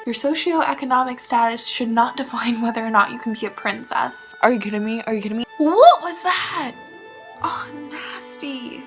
Your socioeconomic status should not define whether or not you can be a princess. Are you kidding me? Are you kidding me? What was that? Oh, nasty.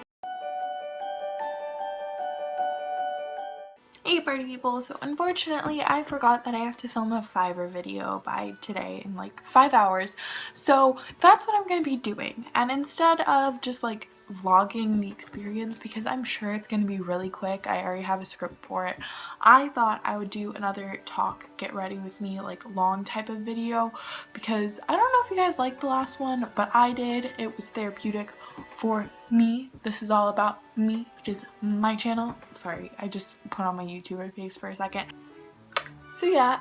Hey party people, so unfortunately I forgot that I have to film a Fiverr video by today in like 5 hours, so that's what I'm going to be doing. And instead of just like vlogging the experience, because I'm sure it's going to be really quick, I already have a script for it, I thought I would do another talk, get ready with me, like long type of video, because I don't know if you guys liked the last one, but I did. It was therapeutic for me. This is all about me, which is my channel. Sorry, I just put on my YouTuber face for a second. So yeah,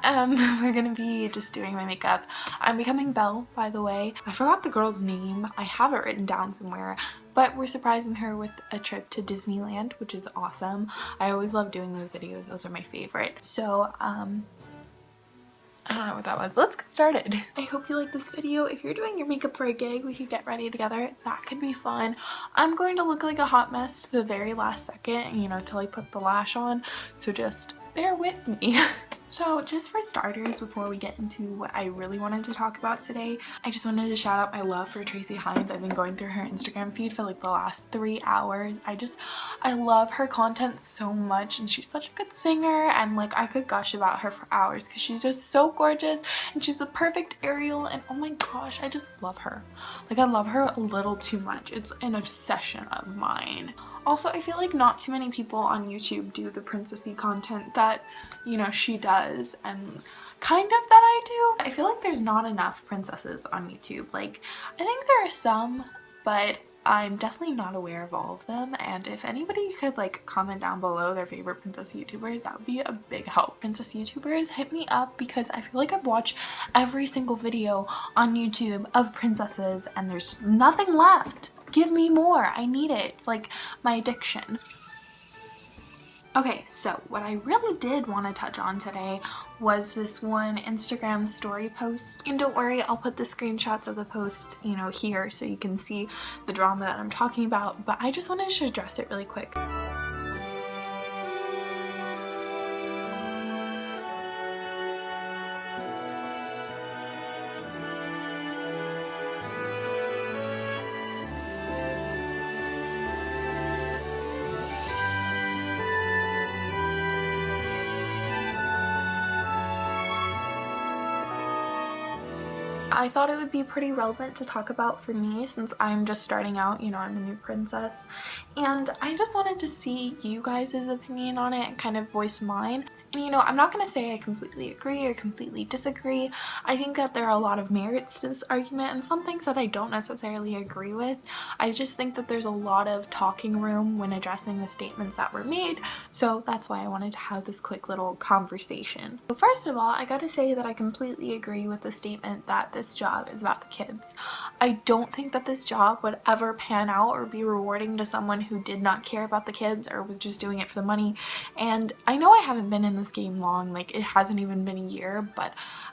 we're gonna be just doing my makeup. I'm becoming Belle, by the way. I forgot the girl's name. I have it written down somewhere, but we're surprising her with a trip to Disneyland, which is awesome. I always love doing those videos. Those are my favorite. So, I don't know what that was. Let's get started. I hope you like this video. If you're doing your makeup for a gig, we could get ready together. That could be fun. I'm going to look like a hot mess to the very last second, you know, till I put the lash on. So just bear with me. So just for starters, before we get into what I really wanted to talk about today, I just wanted to shout out my love for Tracy Hines. I've been going through her Instagram feed for like the last 3 hours. I love her content so much, and she's such a good singer, and like I could gush about her for hours because she's just so gorgeous and she's the perfect Ariel, and oh my gosh, I just love her. Like I love her a little too much. It's an obsession of mine. Also, I feel like not too many people on YouTube do the princessy content that, you know, she does, and kind of that I do. I feel like there's not enough princesses on YouTube. Like, I think there are some, but I'm definitely not aware of all of them, and if anybody could like comment down below their favorite princess YouTubers, that would be a big help. Princess YouTubers, hit me up, because I feel like I've watched every single video on YouTube of princesses and there's nothing left. Give me more. I need it. It's like my addiction. Okay, so what I really did want to touch on today was this one Instagram story post. And don't worry, I'll put the screenshots of the post, you know, here so you can see the drama that I'm talking about, but I just wanted to address it really quick. I thought it would be pretty relevant to talk about for me, since I'm just starting out, you know, I'm a new princess, and I just wanted to see you guys' opinion on it and kind of voice mine. And you know, I'm not going to say I completely agree or completely disagree. I think that there are a lot of merits to this argument and some things that I don't necessarily agree with. I just think that there's a lot of talking room when addressing the statements that were made, so that's why I wanted to have this quick little conversation. So first of all, I gotta say that I completely agree with the statement that this job is about the kids. I don't think that this job would ever pan out or be rewarding to someone who did not care about the kids or was just doing it for the money. And I know I haven't been in this game long, like it hasn't even been a year, but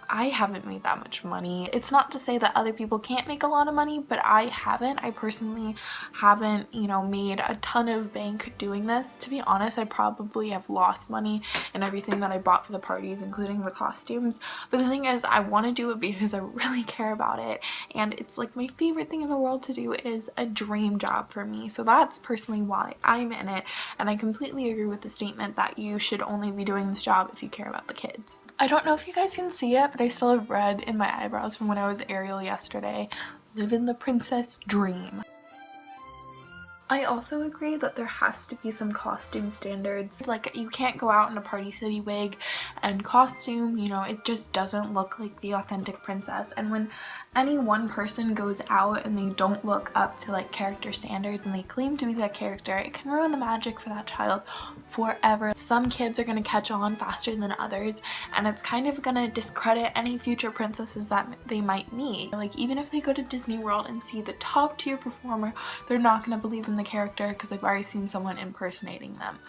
I haven't made that much money. It's not to say that other people can't make a lot of money, but I haven't. I personally haven't, you know, made a ton of bank doing this. To be honest, I probably have lost money in everything that I bought for the parties, including the costumes. But the thing is, I want to do it because I really care about it, and it's like my favorite thing in the world to do. It is a dream job for me, so that's personally why I'm in it, and I completely agree with the statement that you should only be doing this job if you care about the kids. I don't know if you guys can see it, but I still have red in my eyebrows from when I was Ariel yesterday. Living the princess dream. I also agree that there has to be some costume standards. Like, you can't go out in a Party City wig and costume, you know, it just doesn't look like the authentic princess. And when any one person goes out and they don't look up to like character standards and they claim to be that character, it can ruin the magic for that child forever. Some kids are going to catch on faster than others, and it's kind of going to discredit any future princesses that they might meet. Like, even if they go to Disney World and see the top tier performer, they're not going to believe in the character because they've already seen someone impersonating them.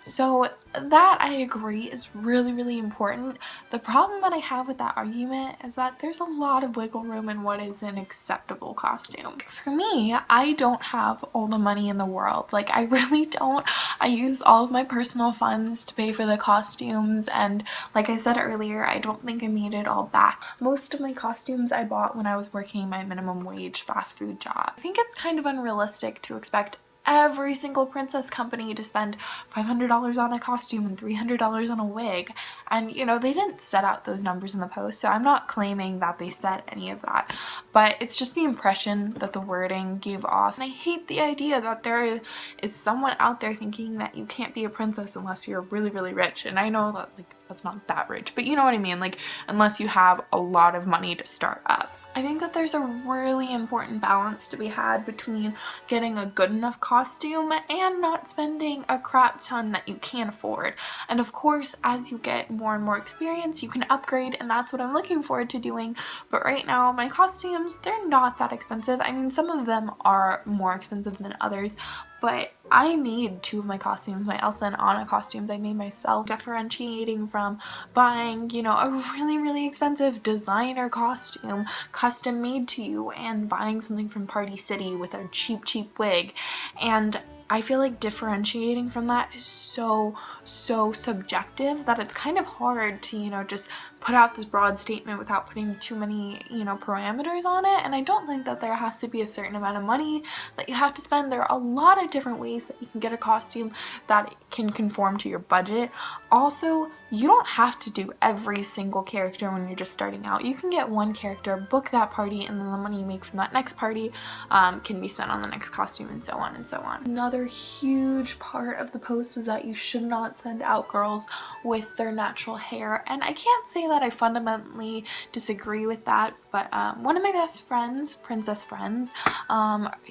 So that, I agree, is really, really important. The problem that I have with that argument is that there's a lot of wiggle room in what is an acceptable costume. For me, I don't have all the money in the world. Like, I really don't. I use all of my personal funds to pay for the costumes, and like I said earlier, I don't think I made it all back. Most of my costumes I bought when I was working my minimum wage fast food job. I think it's kind of unrealistic to expect every single princess company to spend $500 on a costume and $300 on a wig, and you know, they didn't set out those numbers in the post, so I'm not claiming that they said any of that, but it's just the impression that the wording gave off. And I hate the idea that there is someone out there thinking that you can't be a princess unless you're really, really rich. And I know that, like, that's not that rich, but you know what I mean, like, unless you have a lot of money to start up. I think that there's a really important balance to be had between getting a good enough costume and not spending a crap ton that you can't afford. And of course, as you get more and more experience, you can upgrade, and that's what I'm looking forward to doing. But right now, my costumes, they're not that expensive. I mean, some of them are more expensive than others, but I made 2 of my costumes, my Elsa and Anna costumes, I made myself, differentiating from buying, you know, a really, really expensive designer costume custom made to you and buying something from Party City with a cheap, cheap wig. And I feel like differentiating from that is so subjective that it's kind of hard to, you know, just put out this broad statement without putting too many, you know, parameters on it. And I don't think that there has to be a certain amount of money that you have to spend. There are a lot of different ways that you can get a costume that can conform to your budget. Also, you don't have to do every single character when you're just starting out. You can get one character, book that party, and then the money you make from that next party can be spent on the next costume, and so on and so on. Another huge part of the post was that you should not send out girls with their natural hair, and I can't say that I fundamentally disagree with that, but one of my best friends, princess friends,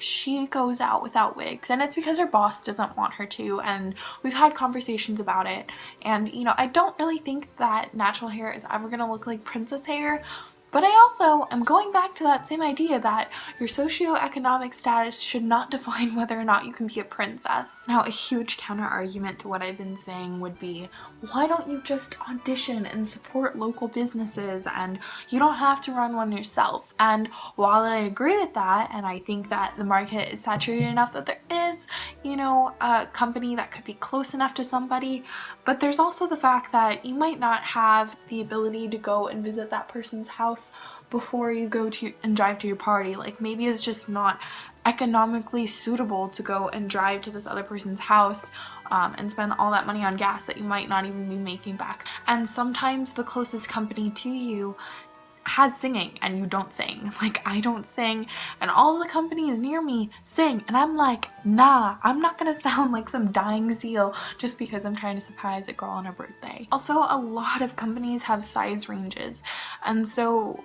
she goes out without wigs, and it's because her boss doesn't want her to, and we've had conversations about it. And you know, I don't really think that natural hair is ever gonna look like princess hair, but I also am going back to that same idea that your socioeconomic status should not define whether or not you can be a princess. Now, a huge counter argument to what I've been saying would be, why don't you just audition and support local businesses, and you don't have to run one yourself? And while I agree with that, and I think that the market is saturated enough that there is, you know, a company that could be close enough to somebody, but there's also the fact that you might not have the ability to go and visit that person's house before you go to and drive to your party. Like, maybe it's just not economically suitable to go and drive to this other person's house and spend all that money on gas that you might not even be making back. And sometimes the closest company to you has singing and you don't sing. Like, I don't sing, and all the companies near me sing, and I'm like, nah, I'm not gonna sound like some dying seal just because I'm trying to surprise a girl on her birthday. Also, a lot of companies have size ranges, and so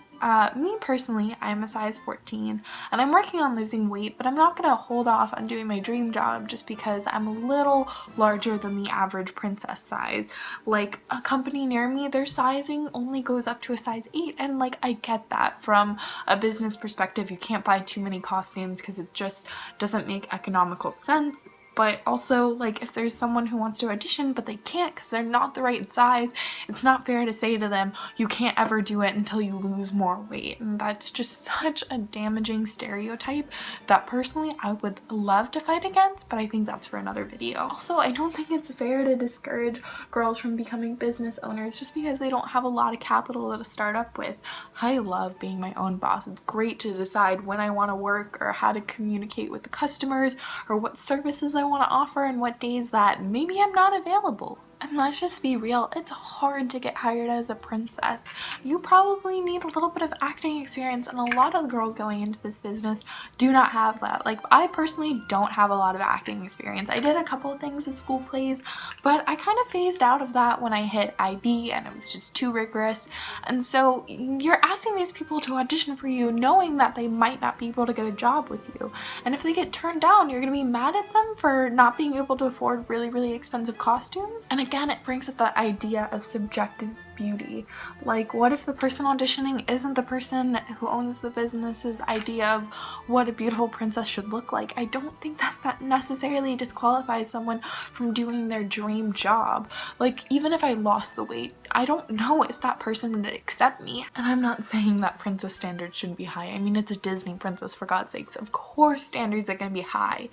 me personally, I'm a size 14 and I'm working on losing weight, but I'm not gonna hold off on doing my dream job just because I'm a little larger than the average princess size. Like, a company near me, their sizing only goes up to a size 8, and like, I get that from a business perspective. You can't buy too many costumes because it just doesn't make economical sense. But also, like, if there's someone who wants to audition but they can't because they're not the right size, it's not fair to say to them, you can't ever do it until you lose more weight. And that's just such a damaging stereotype that personally I would love to fight against, but I think that's for another video. Also, I don't think it's fair to discourage girls from becoming business owners just because they don't have a lot of capital to start up with. I love being my own boss. It's great to decide when I want to work or how to communicate with the customers or what services I want to offer and what days that maybe I'm not available. And let's just be real, it's hard to get hired as a princess. You probably need a little bit of acting experience, and a lot of the girls going into this business do not have that. Like, I personally don't have a lot of acting experience. I did a couple of things with school plays, but I kind of phased out of that when I hit IB and it was just too rigorous. And so you're asking these people to audition for you knowing that they might not be able to get a job with you. And if they get turned down, you're gonna be mad at them for not being able to afford really, really expensive costumes. And again, it brings up that idea of subjective beauty. Like, what if the person auditioning isn't the person who owns the business's idea of what a beautiful princess should look like? I don't think that that necessarily disqualifies someone from doing their dream job. Like, even if I lost the weight, I don't know if that person would accept me. And I'm not saying that princess standards shouldn't be high. I mean, it's a Disney princess, for God's sakes. Of course standards are going to be high.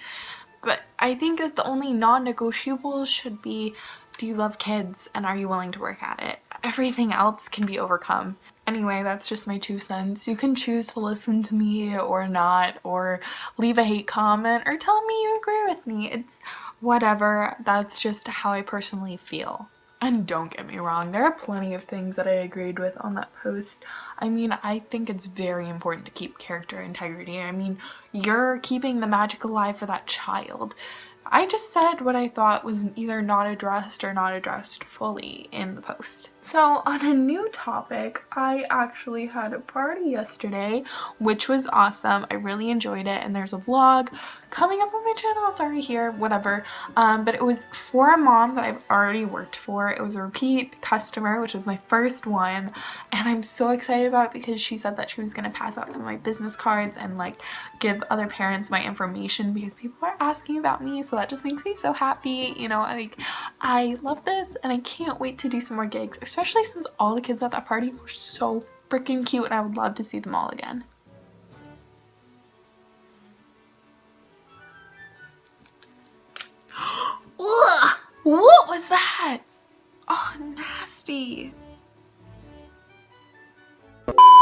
But I think that the only non-negotiables should be, do you love kids and are you willing to work at it? Everything else can be overcome. Anyway, that's just my 2 cents. You can choose to listen to me or not, or leave a hate comment, or tell me you agree with me. It's whatever. That's just how I personally feel. And don't get me wrong, there are plenty of things that I agreed with on that post. I mean, I think it's very important to keep character integrity. I mean, you're keeping the magic alive for that child. I just said what I thought was either not addressed or not addressed fully in the post. So on a new topic, I actually had a party yesterday, which was awesome. I really enjoyed it, and there's a vlog coming up on my channel. It's already here, whatever. But it was for a mom that I've already worked for. It was a repeat customer, which was my first one, and I'm so excited about it because she said that she was gonna pass out some of my business cards and like give other parents my information because people are asking about me, so that just makes me so happy. You know, like, I love this and I can't wait to do some more gigs, especially since all the kids at that party were so freaking cute and I would love to see them all again. Ugh! What was that? Oh, nasty.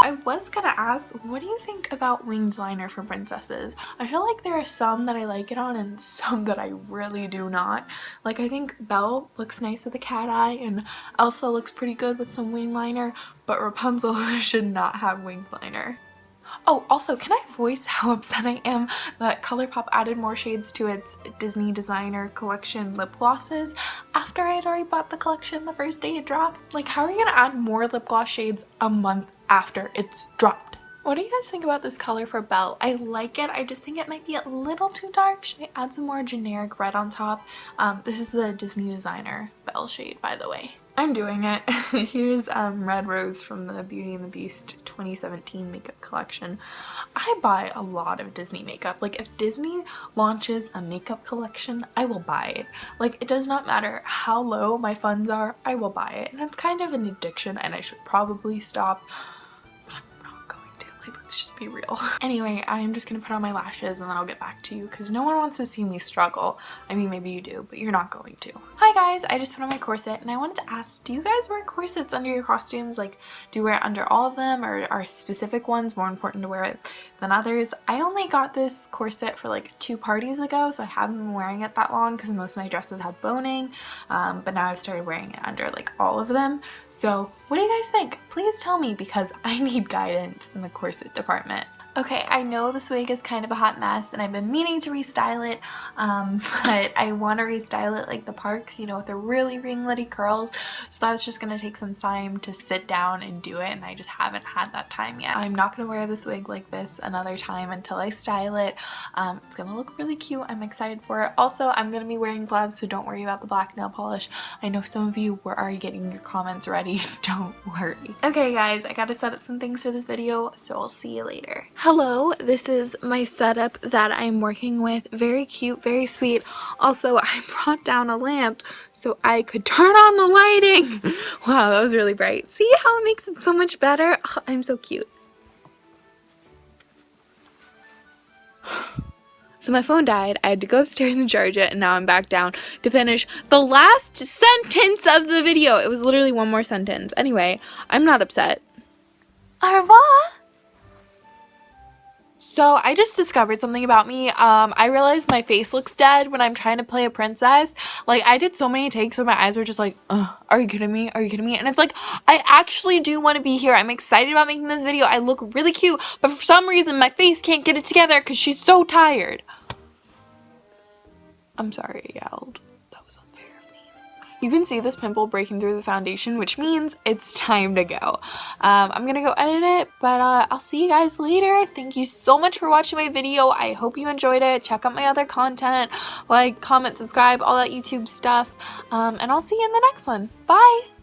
I was gonna ask, what do you think about winged liner for princesses? I feel like there are some that I like it on and some that I really do not. Like, I think Belle looks nice with a cat eye and Elsa looks pretty good with some wing liner, but Rapunzel should not have winged liner. Oh, also, can I voice how upset I am that ColourPop added more shades to its Disney designer collection lip glosses after I had already bought the collection the first day it dropped? Like, how are you gonna add more lip gloss shades a month after it's dropped? What do you guys think about this color for Belle? I like it. I just think it might be a little too dark. Should I add some more generic red on top? This is the Disney designer Belle shade, by the way. I'm doing it. Here's Red Rose from the Beauty and the Beast 2017 makeup collection. I buy a lot of Disney makeup. Like, if Disney launches a makeup collection, I will buy it. Like, it does not matter how low my funds are, I will buy it. And it's kind of an addiction and I should probably stop. Let's just be real. Anyway, I'm just gonna put on my lashes and then I'll get back to you because no one wants to see me struggle. I mean, maybe you do, but you're not going to. Hi guys, I just put on my corset and I wanted to ask, do you guys wear corsets under your costumes? Like, do you wear it under all of them, or are specific ones more important to wear it than others? I only got this corset for like 2 parties ago, so I haven't been wearing it that long because most of my dresses have boning, but now I've started wearing it under like all of them. So what do you guys think? Please tell me because I need guidance in the corset department. Okay, I know this wig is kind of a hot mess and I've been meaning to restyle it, but I want to restyle it like the Parks, you know, with the really ringlety curls, so that's just going to take some time to sit down and do it, and I just haven't had that time yet. I'm not going to wear this wig like this another time until I style it. It's going to look really cute. I'm excited for it. Also, I'm going to be wearing gloves, so don't worry about the black nail polish. I know some of you were already getting your comments ready. Don't worry. Okay guys, I got to set up some things for this video, so I'll see you later. Hello, this is my setup that I'm working with. Very cute, very sweet. Also, I brought down a lamp so I could turn on the lighting. Wow, that was really bright. See how it makes it so much better? Oh, I'm so cute. So my phone died, I had to go upstairs and charge it, and now I'm back down to finish the last sentence of the video. It was literally one more sentence. Anyway, I'm not upset. Au revoir! So I just discovered something about me. I realized my face looks dead when I'm trying to play a princess. Like, I did so many takes where my eyes were just like, are you kidding me? Are you kidding me? And it's like, I actually do want to be here. I'm excited about making this video. I look really cute, but for some reason my face can't get it together because she's so tired. I'm sorry I yelled. That was unfair of me. You can see this pimple breaking through the foundation, which means it's time to go. I'm gonna go edit it, but I'll see you guys later. Thank you so much for watching my video. I hope you enjoyed it. Check out my other content, like, comment, subscribe, all that YouTube stuff, and I'll see you in the next one. Bye!